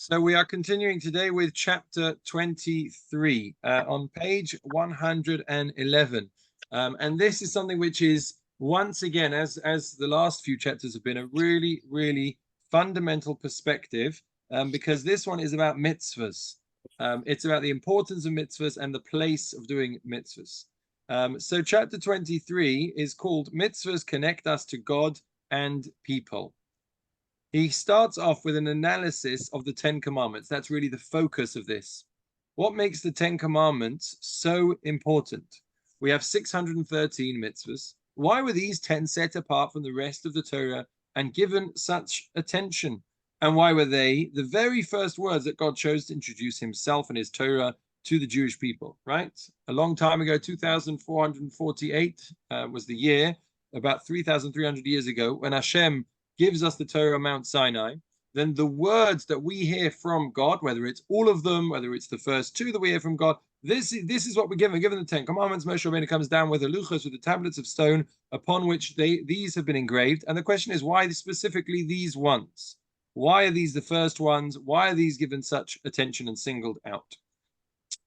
So we are continuing today with chapter 23 on page 111. And this is something which is, once again, as the last few chapters have been, a really, really fundamental perspective, because this one is about mitzvahs. It's about the importance of mitzvahs and the place of doing mitzvahs. So chapter 23 is called Mitzvahs Connect Us to God and People. He starts off with an analysis of the Ten Commandments. That's really the focus of this. What makes the Ten Commandments so important? We have 613 mitzvahs. Why were these 10 set apart from the rest of the Torah and given such attention? And why were they the very first words that God chose to introduce himself and his Torah to the Jewish people, right? A long time ago, 2448 was the year, about 3,300 years ago, when Hashem gives us the Torah on Mount Sinai. Then the words that we hear from God, whether it's all of them, whether it's the first two that we hear from God, this is what we're given. We're given the Ten Commandments. Moshe Rabbeinu comes down with the luchos, with the tablets of stone upon which these have been engraved. And the question is, why specifically these ones? Why are these the first ones? Why are these given such attention and singled out?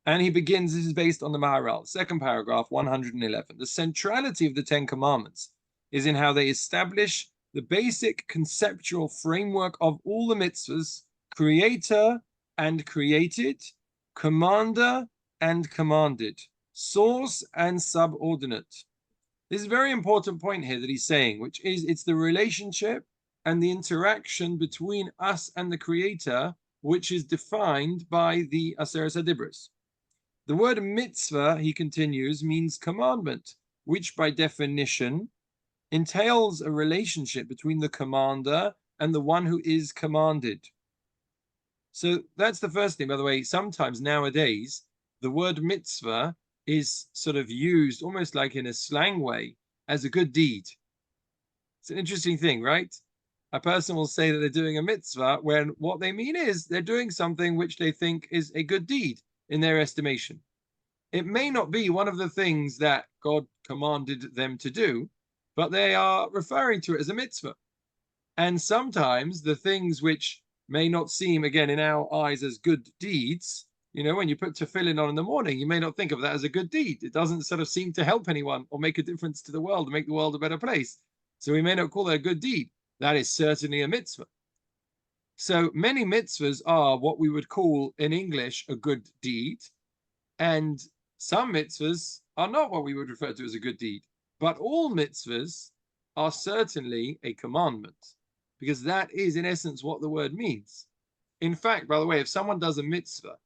And he begins, this is based on the Maharal, second paragraph, 111. The centrality of the Ten Commandments is in how they establish the basic conceptual framework of all the mitzvahs: creator and created, commander and commanded, source and subordinate. This is a very important point here that he's saying, which is it's the relationship and the interaction between us and the creator, which is defined by the Aseret HaDibros. The word mitzvah, he continues, means commandment, which by definition entails a relationship between the commander and the one who is commanded. So that's the first thing. By the way, sometimes nowadays, the word mitzvah is sort of used almost like in a slang way as a good deed. It's an interesting thing, right? A person will say that they're doing a mitzvah when what they mean is they're doing something which they think is a good deed in their estimation. It may not be one of the things that God commanded them to do, but they are referring to it as a mitzvah. And sometimes the things which may not seem, again, in our eyes as good deeds, when you put tefillin on in the morning, you may not think of that as a good deed. It doesn't sort of seem to help anyone or make a difference to the world, or make the world a better place. So we may not call that a good deed. That is certainly a mitzvah. So many mitzvahs are what we would call in English a good deed. And some mitzvahs are not what we would refer to as a good deed. But all mitzvahs are certainly a commandment, because that is, in essence, what the word means. In fact, by the way, if someone does a mitzvah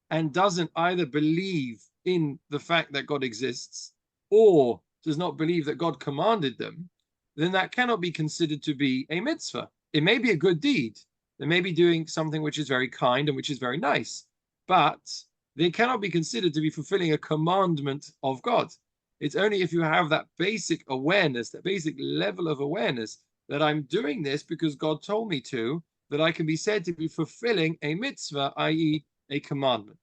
and doesn't either believe in the fact that God exists or does not believe that God commanded them, then that cannot be considered to be a mitzvah. It may be a good deed. They may be doing something which is very kind and which is very nice, but they cannot be considered to be fulfilling a commandment of God. It's only if you have that basic awareness, that basic level of awareness that I'm doing this because God told me to, that I can be said to be fulfilling a mitzvah, i.e. a commandment.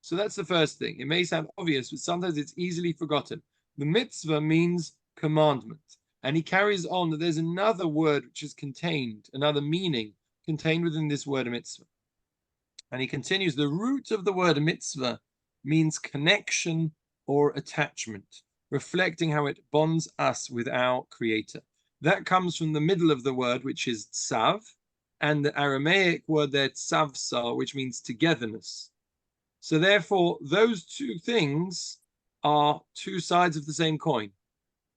So that's the first thing. It may sound obvious, but sometimes it's easily forgotten. The mitzvah means commandment. And he carries on that there's another word which is contained, another meaning contained within this word mitzvah. And he continues, the root of the word mitzvah means connection or attachment, reflecting how it bonds us with our creator. That comes from the middle of the word, which is tzav, and the Aramaic word there, tzavsa, which means togetherness. So therefore, those two things are two sides of the same coin.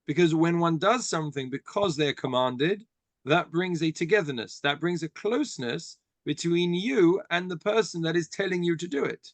Because when one does something because they're commanded, that brings a togetherness, that brings a closeness between you and the person that is telling you to do it.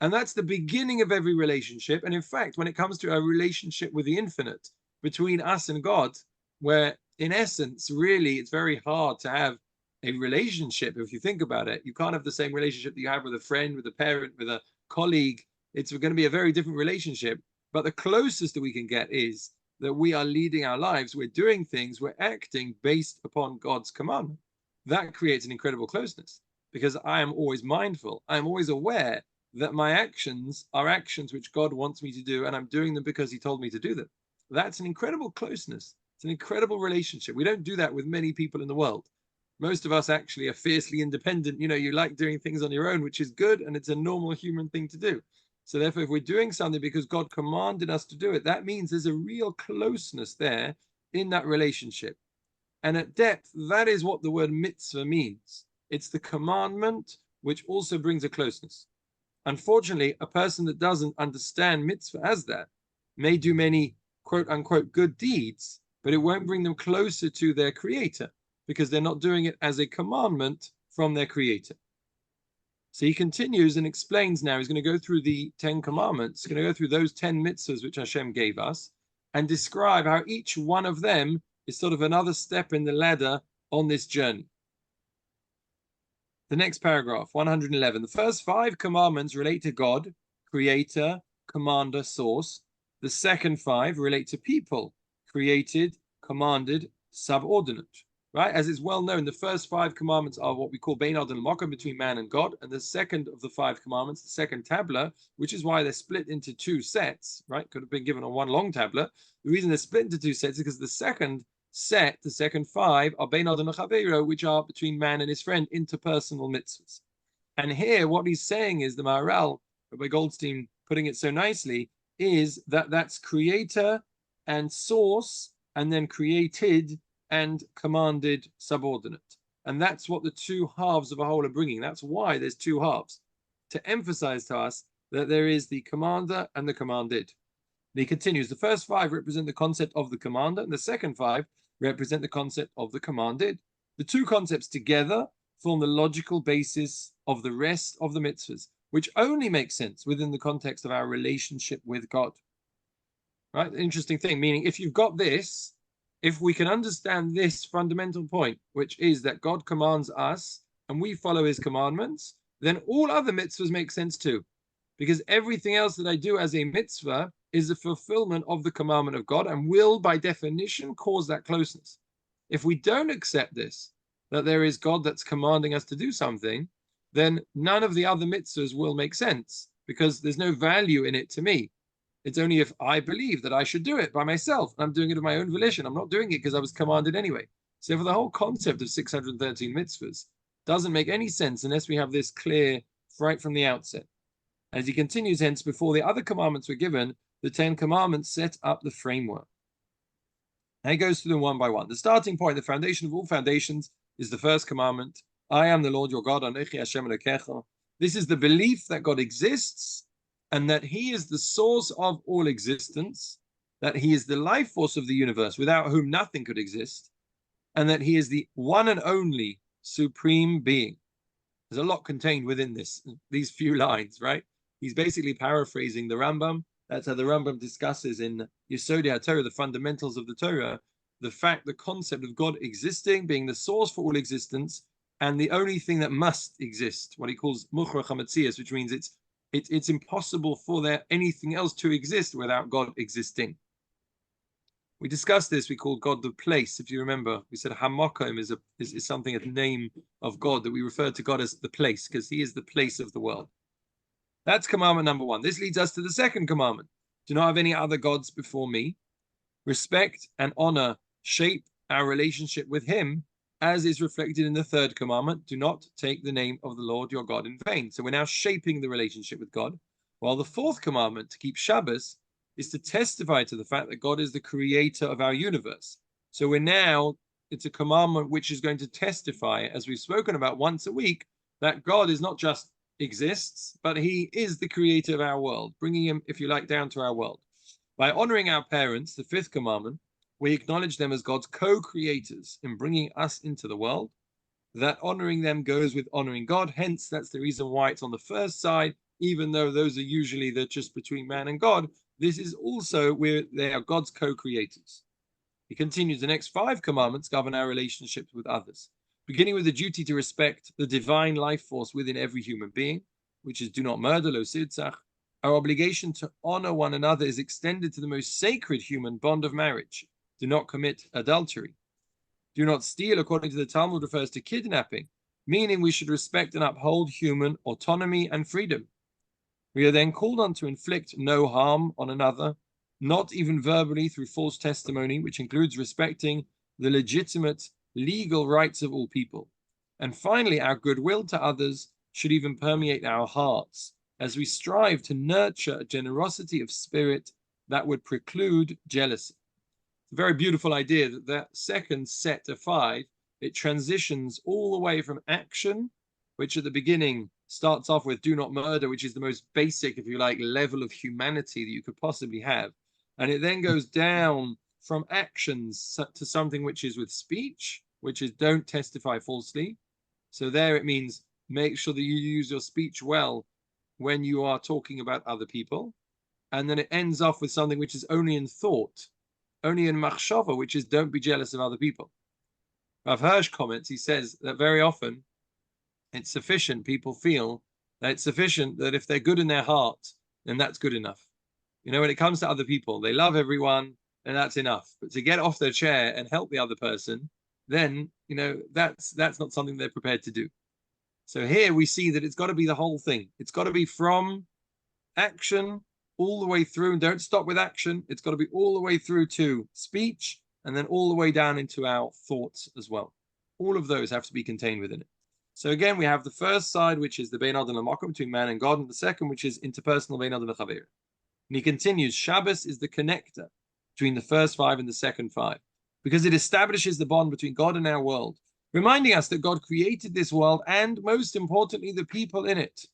And that's the beginning of every relationship. And in fact, when it comes to a relationship with the infinite, between us and God, where in essence, really, it's very hard to have a relationship. If you think about it, you can't have the same relationship that you have with a friend, with a parent, with a colleague. It's going to be a very different relationship. But the closest that we can get is that we are leading our lives, we're doing things, we're acting based upon God's commandment. That creates an incredible closeness, because I am always mindful. I am always aware that my actions are actions which God wants me to do, and I'm doing them because he told me to do them. That's an incredible closeness. It's an incredible relationship. We don't do that with many people in the world. Most of us actually are fiercely independent. You like doing things on your own, which is good, and it's a normal human thing to do. So therefore, if we're doing something because God commanded us to do it, that means there's a real closeness there in that relationship. And at depth, that is what the word mitzvah means. It's the commandment which also brings a closeness. Unfortunately, a person that doesn't understand mitzvah as that may do many quote unquote good deeds, but it won't bring them closer to their creator because they're not doing it as a commandment from their creator. So he continues and explains now, he's going to go through the 10 commandments, he's going to go through those 10 mitzvahs which Hashem gave us and describe how each one of them is sort of another step in the ladder on this journey. The next paragraph, 111. The first 5 commandments relate to God, creator, commander, source. The second 5 relate to people, created, commanded, subordinate. Right? As is well known, the first 5 commandments are what we call Bein Adam L'Mokom, between man and God, and the second of the 5 commandments, the second tablet, which is why they're split into 2 sets, right? Could have been given on one long tablet. The reason they're split into 2 sets is because the second set, the second 5, are Bein Adam L'Chaveiro, which are between man and his friend, interpersonal mitzvahs. And here, what he's saying is, the Maharal, by Goldstein putting it so nicely, is that that's creator and source, and then created and commanded subordinate. And that's what the 2 halves of a whole are bringing. That's why there's 2 halves, to emphasize to us that there is the commander and the commanded. And he continues, the first 5 represent the concept of the commander, and the second 5 represent the concept of the commanded. The 2 concepts together form the logical basis of the rest of the mitzvahs, which only makes sense within the context of our relationship with God. Right? Interesting thing, meaning if you've got this, if we can understand this fundamental point, which is that God commands us and we follow his commandments, then all other mitzvahs make sense too. Because everything else that I do as a mitzvah is a fulfillment of the commandment of God and will, by definition, cause that closeness. If we don't accept this, that there is God that's commanding us to do something, then none of the other mitzvahs will make sense because there's no value in it to me. It's only if I believe that I should do it by myself. I'm doing it of my own volition. I'm not doing it because I was commanded anyway. So for the whole concept of 613 mitzvahs doesn't make any sense unless we have this clear right from the outset. As he continues, hence, before the other commandments were given, the 10 commandments set up the framework. And he goes through them one by one. The starting point, the foundation of all foundations, is the first commandment. I am the Lord your God, Anochi Hashem Elokecha. This is the belief that God exists and that he is the source of all existence, that he is the life force of the universe, without whom nothing could exist, and that he is the one and only supreme being. There's a lot contained within these few lines, right? He's basically paraphrasing the Rambam. That's how the Rambam discusses in Yesodei HaTorah, the fundamentals of the Torah, the concept of God existing, being the source for all existence, and the only thing that must exist, what he calls Mukhrach HaMetzias, which means it's impossible for anything else to exist without God existing. We discussed this. We called God the place. If you remember, we said Hamakom is something, a name of God, that we refer to God as the place because he is the place of the world. That's commandment number 1. This leads us to the second commandment. Do not have any other gods before me. Respect and honor shape our relationship with him, as is reflected in the third commandment. Do not take the name of the Lord your God in vain. So we're now shaping the relationship with God. While the fourth commandment, to keep Shabbat, is to testify to the fact that God is the creator of our universe. So it's a commandment which is going to testify, as we've spoken about once a week, that God is not just exists, but he is the creator of our world, bringing him, if you like, down to our world. By honoring our parents, the fifth commandment, we acknowledge them as God's co-creators in bringing us into the world. That honoring them goes with honoring God. Hence, that's the reason why it's on the first side, even though those are usually just between man and God. This is also where they are God's co-creators. He continues, the next 5 commandments govern our relationships with others, beginning with the duty to respect the divine life force within every human being, which is do not murder, lo sirtzach. Our obligation to honor one another is extended to the most sacred human bond of marriage. Do not commit adultery. Do not steal, according to the Talmud, refers to kidnapping, meaning we should respect and uphold human autonomy and freedom. We are then called on to inflict no harm on another, not even verbally through false testimony, which includes respecting the legitimate legal rights of all people. And finally, our goodwill to others should even permeate our hearts as we strive to nurture a generosity of spirit that would preclude jealousy. It's a very beautiful idea that that second set of 5, it transitions all the way from action, which at the beginning starts off with do not murder, which is the most basic, if you like, level of humanity that you could possibly have. And it then goes down from actions to something which is with speech, which is don't testify falsely. So there it means make sure that you use your speech well when you are talking about other people. And then it ends off with something which is only in thought, only in machshava, which is don't be jealous of other people. Rav Hirsch comments, he says that very often it's sufficient, people feel that it's sufficient that if they're good in their heart, then that's good enough. You know, when it comes to other people, they love everyone, and that's enough. But to get off their chair and help the other person, then, you know, that's not something they're prepared to do. So here we see that it's got to be the whole thing. It's got to be from action all the way through, and don't stop with action. It's got to be all the way through to speech, and then all the way down into our thoughts as well. All of those have to be contained within it. So again, we have the first side, which is the Bein Adam L'Makom, between man and God, and the second, which is interpersonal Bein Adam L'Chaver. And he continues, Shabbos is the connector between the first 5 and the second 5, because it establishes the bond between God and our world, reminding us that God created this world and, most importantly, the people in it.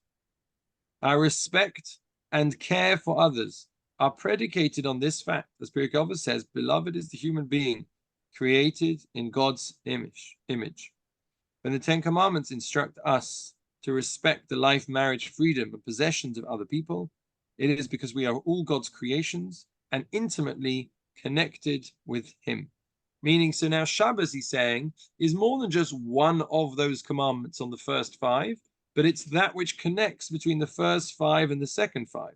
Our respect and care for others are predicated on this fact. As Pirkei Avos says, beloved is the human being created in God's image. When the 10 Commandments instruct us to respect the life, marriage, freedom, and possessions of other people, it is because we are all God's creations and intimately connected with Him. Meaning, so now Shabbos, he's saying, is more than just one of those commandments on the first 5, but it's that which connects between the first 5 and the second 5.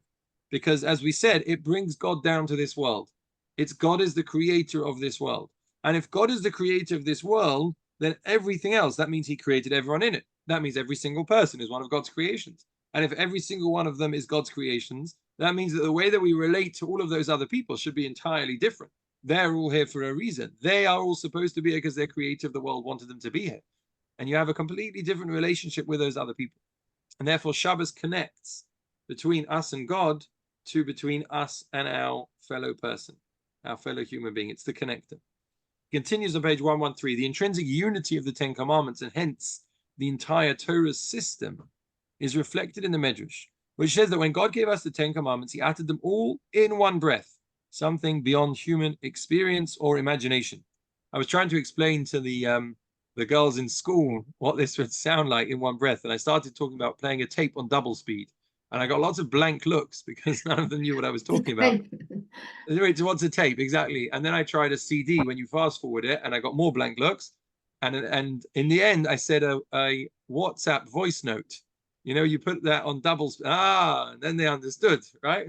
Because as we said, it brings God down to this world. It's God is the creator of this world. And if God is the creator of this world, then everything else, that means He created everyone in it. That means every single person is one of God's creations. And if every single one of them is God's creations, that means that the way that we relate to all of those other people should be entirely different. They're all here for a reason. They are all supposed to be here because their creator of the world wanted them to be here. And you have a completely different relationship with those other people. And therefore, Shabbos connects between us and God to between us and our fellow person, our fellow human being. It's the connector. It continues on page 113. The intrinsic unity of the 10 Commandments, and hence the entire Torah system, is reflected in the Medrash, which says that when God gave us the 10 Commandments, He uttered them all in one breath, something beyond human experience or imagination. I was trying to explain to the girls in school what this would sound like in one breath, and I started talking about playing a tape on double speed, and I got lots of blank looks because none of them knew what I was talking about. Wait, what's a tape? Exactly. And then I tried a CD when you fast forward it, and I got more blank looks. And in the end, I said a WhatsApp voice note. You know, you put that on double speed. And then they understood, right?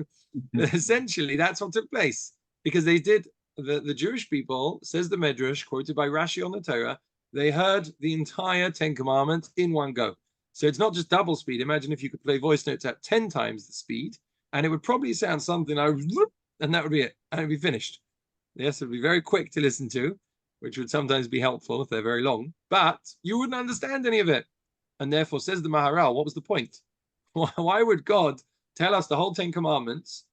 Essentially, that's what took place, because they did, the Jewish people, says the Medrash, quoted by Rashi on the Torah, they heard the entire 10 Commandments in one go. So it's not just double speed. Imagine if you could play voice notes at 10 times the speed, and it would probably sound something like, and that would be it, and it'd be finished. Yes, it would be very quick to listen to, which would sometimes be helpful if they're very long, but you wouldn't understand any of it. And therefore, says the Maharal, what was the point? Why would God tell us the whole 10 Commandments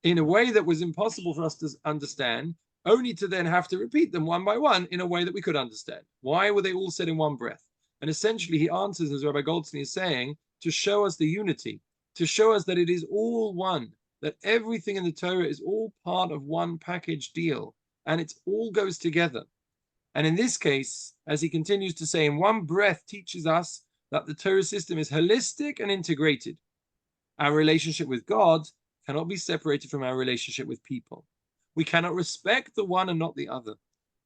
in a way that was impossible for us to understand, only to then have to repeat them one by one in a way that we could understand? Why were they all said in one breath? And essentially, he answers, as Rabbi Goldstein is saying, to show us the unity, to show us that it is all one, that everything in the Torah is all part of one package deal, and it all goes together. And in this case, as he continues to say, in one breath teaches us that the Torah system is holistic and integrated. Our relationship with God cannot be separated from our relationship with people. We cannot respect the one and not the other.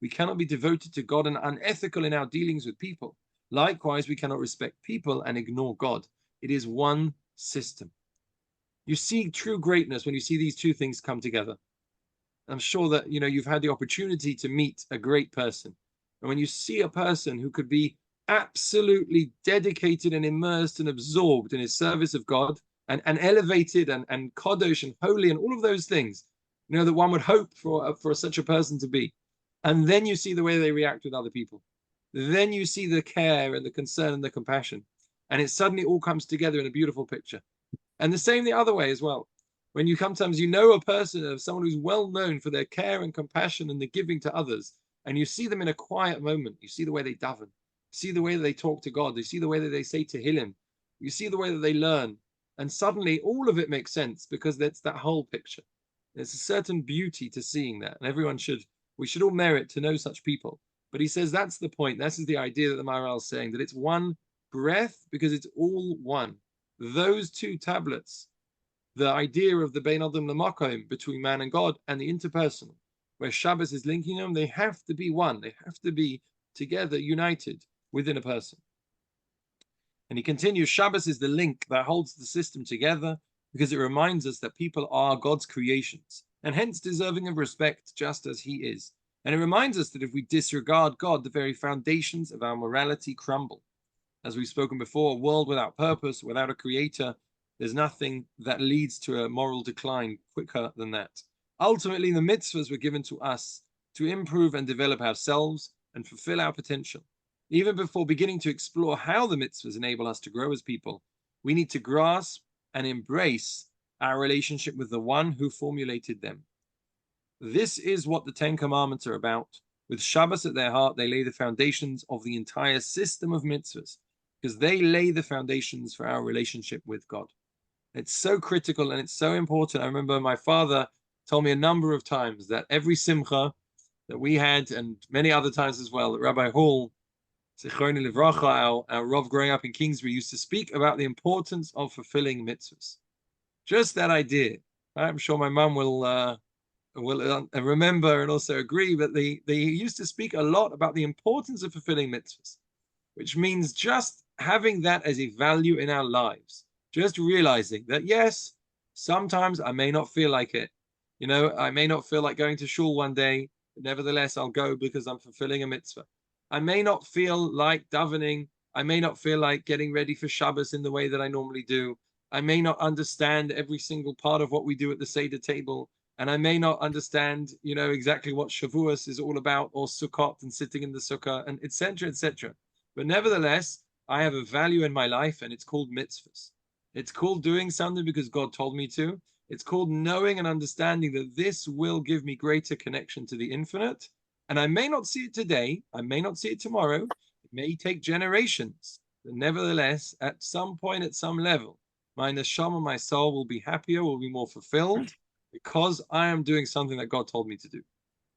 We cannot be devoted to God and unethical in our dealings with people. Likewise, we cannot respect people and ignore God. It is one system. You see true greatness when you see these two things come together. I'm sure that you've had the opportunity to meet a great person. And when you see a person who could be absolutely dedicated and immersed and absorbed in his service of God, and elevated and kadosh and holy and all of those things, that one would hope for such a person to be. And then you see the way they react with other people. then you see the care and the concern and the compassion. And it suddenly all comes together in a beautiful picture. And the same the other way as well. When you sometimes you know a person of someone who's well known for their care and compassion and the giving to others, and you see them in a quiet moment, you see the way they daven, you see the way that they talk to God, you see the way that they say Tehillim, you see the way that they learn, and suddenly all of it makes sense because that's that whole picture. There's a certain beauty to seeing that, and we should all merit to know such people. But he says that's the point. This is the idea that the Maharal is saying, that it's one breath because it's all one. Those two tablets, the idea of the Bein Adam L'Makom, between man and God, and the interpersonal, where Shabbos is linking them, they have to be one. They have to be together, united within a person. And he continues, Shabbos is the link that holds the system together because it reminds us that people are God's creations and hence deserving of respect just as he is. And it reminds us that if we disregard God, the very foundations of our morality crumble. As we've spoken before, a world without purpose, without a creator, there's nothing that leads to a moral decline quicker than that. Ultimately, the mitzvahs were given to us to improve and develop ourselves and fulfill our potential. Even before beginning to explore how the mitzvahs enable us to grow as people, we need to grasp and embrace our relationship with the one who formulated them. This is what the Ten Commandments are about. With Shabbos at their heart, they lay the foundations of the entire system of mitzvahs, because they lay the foundations for our relationship with God. It's so critical and it's so important. I remember my father told me a number of times that every simcha that we had, and many other times as well, that Rabbi Hall, Zichroni Livracha, our Rav growing up in Kingsbury, used to speak about the importance of fulfilling mitzvahs. Just that idea. I'm sure my mum will remember and also agree, but they used to speak a lot about the importance of fulfilling mitzvahs, which means just having that as a value in our lives. Just realizing that, yes, sometimes I may not feel like it. You know, I may not feel like going to shul one day, but nevertheless, I'll go because I'm fulfilling a mitzvah. I may not feel like davening. I may not feel like getting ready for Shabbos in the way that I normally do. I may not understand every single part of what we do at the Seder table. And I may not understand, you know, exactly what Shavuos is all about, or Sukkot and sitting in the Sukkah, and etc., etc. But nevertheless, I have a value in my life, and it's called mitzvahs. It's called doing something because God told me to. It's called knowing and understanding that this will give me greater connection to the infinite. And I may not see it today. I may not see it tomorrow. It may take generations. But nevertheless, at some point, at some level, my neshama, my soul, will be happier, will be more fulfilled, because I am doing something that God told me to do.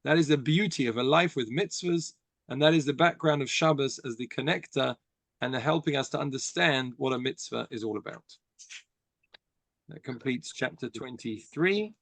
That is the beauty of a life with mitzvahs, and that is the background of Shabbos as the connector and the helping us to understand what a mitzvah is all about. That completes chapter 23.